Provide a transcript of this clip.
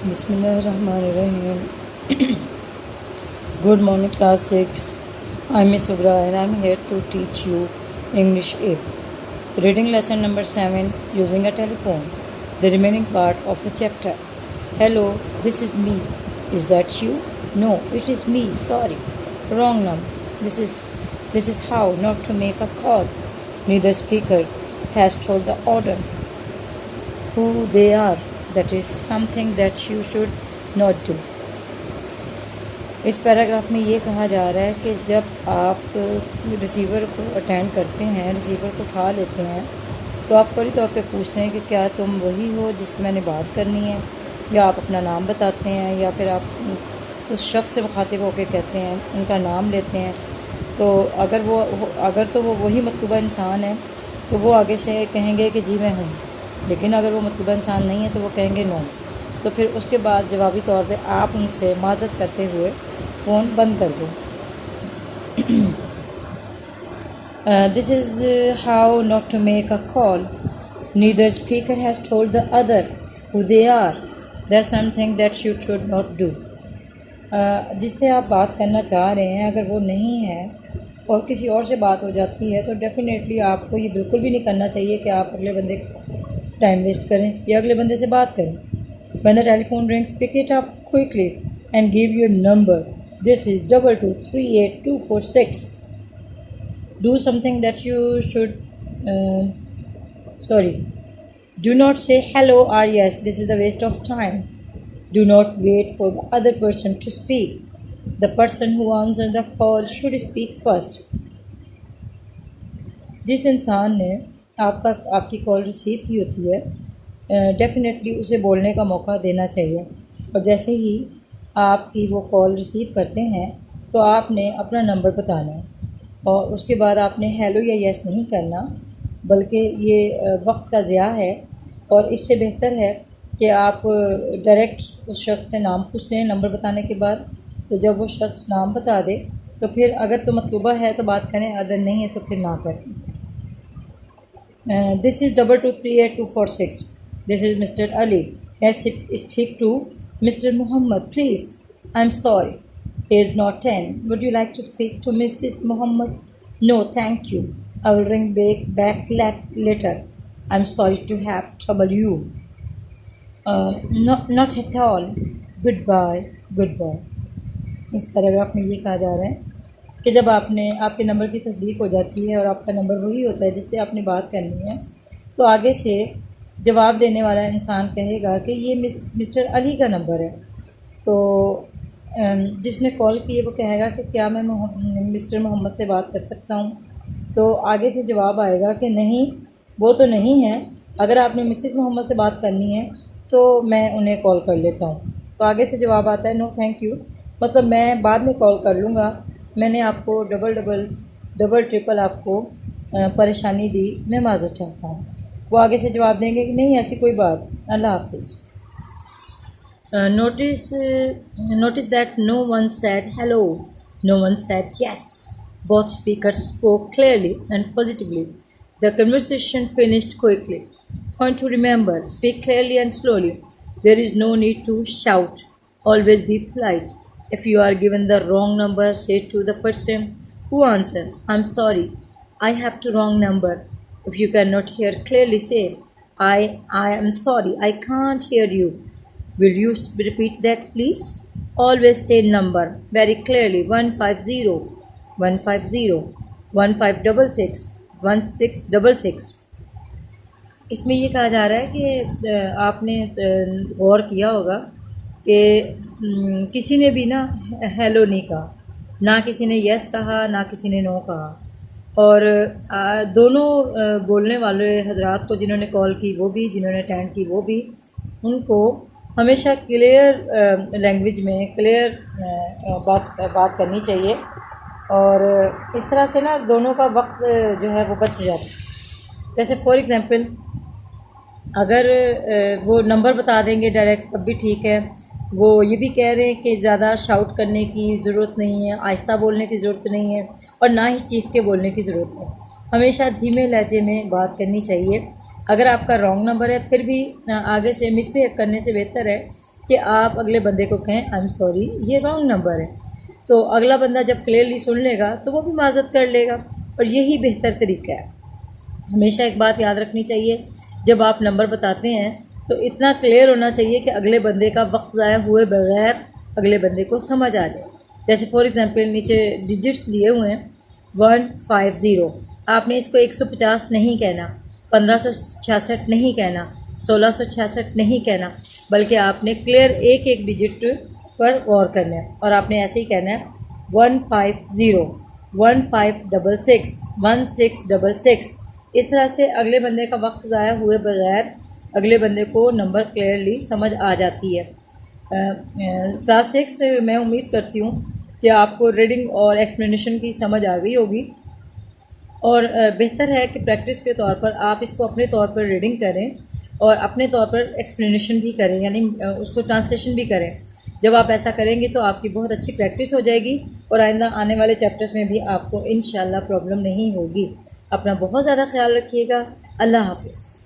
Bismillahirrahmanirrahim. Good morning, class 6. I'm Miss Subra and I'm here to teach you English 8. Reading lesson number 7 using a telephone. The remaining part of the chapter. Hello, this is me. Is that you? No, it is me. Sorry. Wrong number. This is how not to make a call. Neither speaker has told the order who they are. That is something that you should not do. इस paragraph में ये कहा जा रहा है कि जब आप रिसीवर को अटेंड करते हैं, रिसीवर को उठा लेते हैं, तो आप फौरी तौर पे पूछते हैं कि क्या तुम वही हो जिससे मैंने बात करनी है, या आप अपना नाम बताते हैं, या फिर आप उस शख्स से मुखातिब होकर कहते हैं, उनका नाम लेते हैं। तो अगर वो वही मतलूबा इंसान है तो वो आगे से कहेंगे कि जी मैं हूँ, लेकिन अगर वो मतलूबा इंसान नहीं है तो वो कहेंगे नो। तो फिर उसके बाद जवाबी तौर पे आप उनसे माज़रत करते हुए फ़ोन बंद कर दो। This is how not to make a call. Neither speaker has told the other who they are. That's something that you should not do. जिससे आप बात करना चाह रहे हैं, अगर वो नहीं है और किसी और से बात हो जाती है, तो डेफ़िनेटली आपको ये बिल्कुल भी नहीं करना चाहिए कि आप अगले बंदे टाइम वेस्ट करें या अगले बंदे से बात करें. When the telephone rings, pick it up quickly and give your number. This is 2238-246. Do something that you should. Do not say hello or yes. This is the waste of time. Do not wait for the other person to speak. The person who answers the call should speak first. जिस इंसान ने आपकी call receive की होती है, definitely उसे बोलने का मौका देना चाहिए. और जैसे ही आपकी वो कॉल रिसीव करते हैं तो आपने अपना नंबर बताना है, और उसके बाद आपने हेलो या यस नहीं करना, बल्कि ये वक्त का ज़िया है. और इससे बेहतर है कि आप डायरेक्ट उस शख्स से नाम पूछ लें नंबर बताने के बाद. तो जब वो शख्स नाम बता दे तो फिर अगर तो मतलूबा है तो बात करें, अगर नहीं है तो फिर ना करें. This is 2238-246. This is Mr. Ali. Yes, speak to Mr. Muhammad, please. I'm sorry. He is not in. Would you like to speak to Mrs. Muhammad? No, thank you. I will ring back later. I'm sorry to have troubled you. Not at all. Goodbye. इस paragraph में ये कहा जा रहा है कि जब आपके नंबर की तस्दीक हो जाती है और आपका नंबर वही होता है जिससे आपने बात करनी है, तो आगे से जवाब देने वाला इंसान कहेगा कि ये मिस्टर अली का नंबर है. तो जिसने कॉल की है वो कहेगा कि क्या मैं मिस्टर मोहम्मद से बात कर सकता हूँ. तो आगे से जवाब आएगा कि नहीं, वो तो नहीं है. अगर आपने मिसेस मोहम्मद से बात करनी है तो मैं उन्हें कॉल कर लेता हूँ. तो आगे से जवाब आता है नो थैंक यू, मतलब मैं बाद में कॉल कर लूँगा, मैंने आपको डबल ट्रिपल आपको परेशानी दी, मैं माज़रत चाहता हूँ. वो आगे से जवाब देंगे कि नहीं ऐसी कोई बात, अल्लाह हाफिज़. Notice that no one said hello, no one said yes. Both speakers spoke clearly and positively. The conversation finished quickly. Point to remember, speak clearly and slowly. There is no need to shout. Always be polite. If you are given the wrong number, say to the person who answered, I'm sorry, I have the wrong number. If you cannot hear clearly, say, I am sorry, I can't hear you. Will you repeat that, please? Always say number very clearly, 150, 1566, 1666. इसमें ये कहा जा रहा है कि आपने गौर किया होगा कि किसी ने भी ना हेलो नहीं कहा, ना किसी ने यस कहा, ना किसी ने नो कहा. और दोनों बोलने वाले हजरात को, जिन्होंने कॉल की वो भी, जिन्होंने अटेंड की वो भी, उनको हमेशा क्लियर लैंग्वेज में क्लियर बात करनी चाहिए. और इस तरह से ना दोनों का वक्त जो है वो बच जाता है. जैसे फॉर एग्ज़ाम्पल अगर वो नंबर बता देंगे डायरेक्ट तब भी ठीक है. वो ये भी कह रहे हैं कि ज़्यादा शाउट करने की ज़रूरत नहीं है, आहिस्ता बोलने की ज़रूरत नहीं है, और ना ही चीख के बोलने की ज़रूरत है. हमेशा धीमे लहजे में बात करनी चाहिए. अगर आपका रॉन्ग नंबर है फिर भी आगे से मिसबिहेव करने से बेहतर है कि आप अगले बंदे को कहें आई एम सॉरी ये रॉन्ग नंबर है। तो अगला बंदा जब क्लियरली सुन लेगा तो वो भी माज़रत कर लेगा, और यही बेहतर तरीका है। हमेशा एक बात याद रखनी चाहिए, जब आप नंबर बताते हैं तो इतना क्लियर होना चाहिए कि अगले बंदे का वक्त ज़ाया हुए बगैर अगले बंदे को समझ आ जाए। जैसे फॉर एग्ज़ाम्पल नीचे डिजिट्स दिए हुए हैं 150, आपने इसको 150 नहीं कहना, 1566 नहीं कहना, 1666 नहीं कहना, बल्कि आपने क्लियर एक एक डिजिट पर गौर करना है और आपने ऐसे ही कहना है 150, 1566, 1666। इस तरह से अगले बंदे का वक्त ज़ाया हुए बगैर अगले बंदे को नंबर क्लियरली समझ आ जाती है। क्लास 6 मैं उम्मीद करती हूँ कि आपको रीडिंग और एक्सप्लेनेशन की समझ आ गई होगी, और बेहतर है कि प्रैक्टिस के तौर पर आप इसको अपने तौर पर रीडिंग करें और अपने तौर पर एक्सप्लेनेशन भी करें, यानी उसको ट्रांसलेशन भी करें। जब आप ऐसा करेंगे तो आपकी बहुत अच्छी प्रैक्टिस हो जाएगी और आइंदा आने वाले चैप्टर्स में भी आपको इंशाल्लाह प्रॉब्लम नहीं होगी। अपना बहुत ज़्यादा ख्याल रखिएगा। अल्लाह हाफ़िज़।